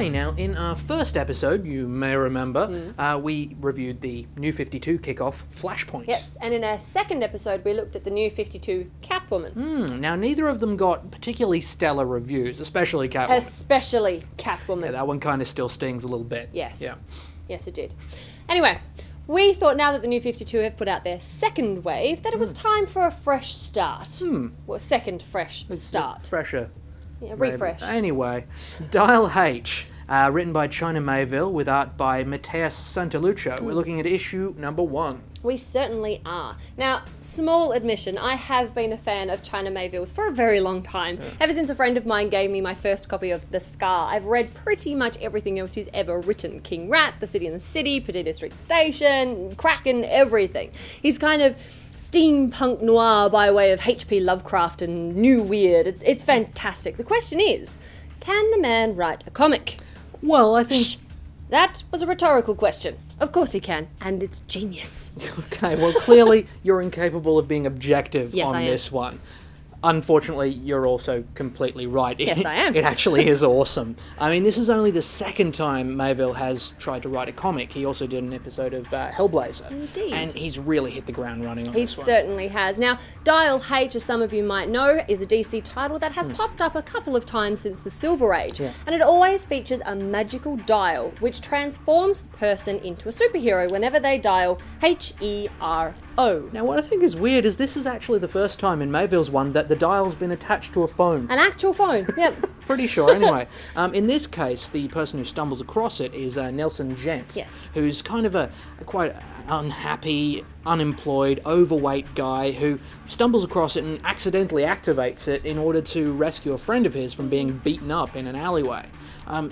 Okay, now in our first episode, you may remember, we reviewed the New 52 kickoff Flashpoint. Yes, and in our second episode, we looked at the New 52 Catwoman. Now, neither of them got particularly stellar reviews, especially Catwoman. Especially Catwoman. Yeah, that one kind of still stings a little bit. Yes. Yeah. Yes, it did. Anyway, we thought now that the New 52 have put out their second wave, that it was time for a fresh start. Well, second fresh start. Fresher. Yeah, refresh. Anyway, Dial H, written by China Mayville with art by Matthias Santaluccio. We're looking at issue number 1. We certainly are. Now, small admission, I have been a fan of China Mayville's for a very long time. Ever since a friend of mine gave me my first copy of The Scar, I've read pretty much everything else he's ever written. King Rat, The City and the City, Potato Street Station, Kraken, everything. He's kind of steampunk noir by way of H.P. Lovecraft and new weird. It's fantastic. The question is, can the man write a comic? Well, I think... That was a rhetorical question. Of course he can, and it's genius. Okay, well, clearly you're incapable of being objective Yes, on I am. this one. Unfortunately, you're also completely right. Yes, I am. It actually is awesome. I mean, this is only the second time Mayville has tried to write a comic. He also did an episode of Hellblazer. Indeed. And he's really hit the ground running on He this one. certainly has. Now, Dial H, as some of you might know, is a DC title that has popped up a couple of times since the Silver Age. Yeah. And it always features a magical dial, which transforms the person into a superhero whenever they dial H-E-R-O. Now, what I think is weird is this is actually the first time in Mayville's one that the dial's been attached to a phone. An actual phone, yep. Pretty sure, anyway. In this case, the person who stumbles across it is Nelson Gent, Yes. who's kind of a quite unhappy, unemployed, overweight guy who stumbles across it and accidentally activates it in order to rescue a friend of his from being beaten up in an alleyway.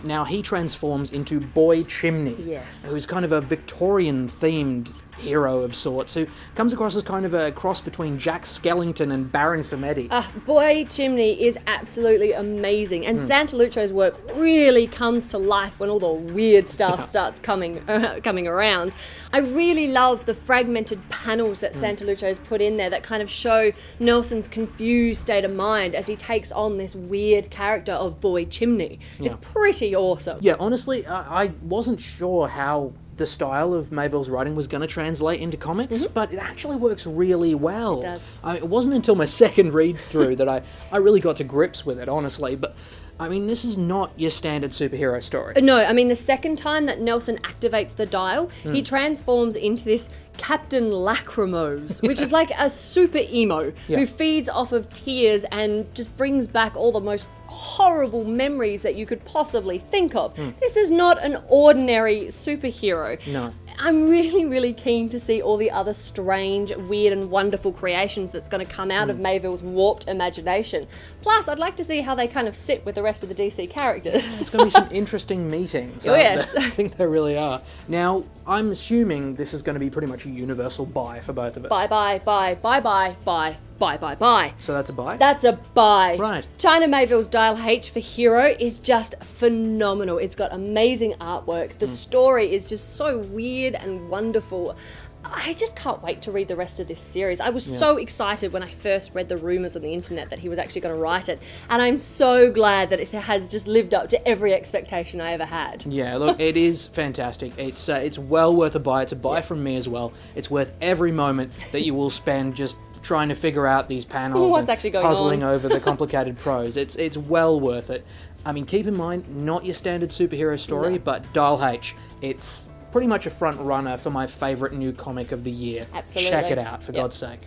Now, he transforms into Boy Chimney, Yes. who's kind of a Victorian-themed hero of sorts, who comes across as kind of a cross between Jack Skellington and Baron Samedi. Boy Chimney is absolutely amazing, and Santaluccio's work really comes to life when all the weird stuff starts coming around. I really love the fragmented panels that Santaluccio's put in there that kind of show Nelson's confused state of mind as he takes on this weird character of Boy Chimney. It's pretty awesome. Yeah, honestly, I wasn't sure how the style of Mayville's writing was going to translate into comics, but it actually works really well. It does. It wasn't until my second read through that I really got to grips with it, honestly, but I mean, this is not your standard superhero story. No, I mean, the second time that Nelson activates the dial, he transforms into this Captain Lachrymose, which is like a super emo who feeds off of tears and just brings back all the most horrible memories that you could possibly think of. This is not an ordinary superhero. No. I'm really, really keen to see all the other strange, weird and wonderful creations that's going to come out of Mayville's warped imagination. Plus, I'd like to see how they kind of sit with the rest of the DC characters. There's going to be some interesting meetings. Oh, yes. I think there really are. Now, I'm assuming this is going to be pretty much a universal buy for both of us. Bye, bye, bye, bye, bye, bye, bye, bye, bye. So that's a buy? That's a buy. Right. China Mayville's Dial H for Hero is just phenomenal. It's got amazing artwork. The story is just so weird and wonderful. I just can't wait to read the rest of this series. I was so excited when I first read the rumours on the internet that he was actually going to write it, and I'm so glad that it has just lived up to every expectation I ever had. Yeah, look, it is fantastic. It's well worth a buy. It's a buy from me as well. It's worth every moment that you will spend just trying to figure out these panels What's and actually going puzzling on. over the complicated prose. It's well worth it. I mean, keep in mind, not your standard superhero story, but Dial H. It's pretty much a front runner for my favourite new comic of the year. Absolutely. Check it out, for God's sake.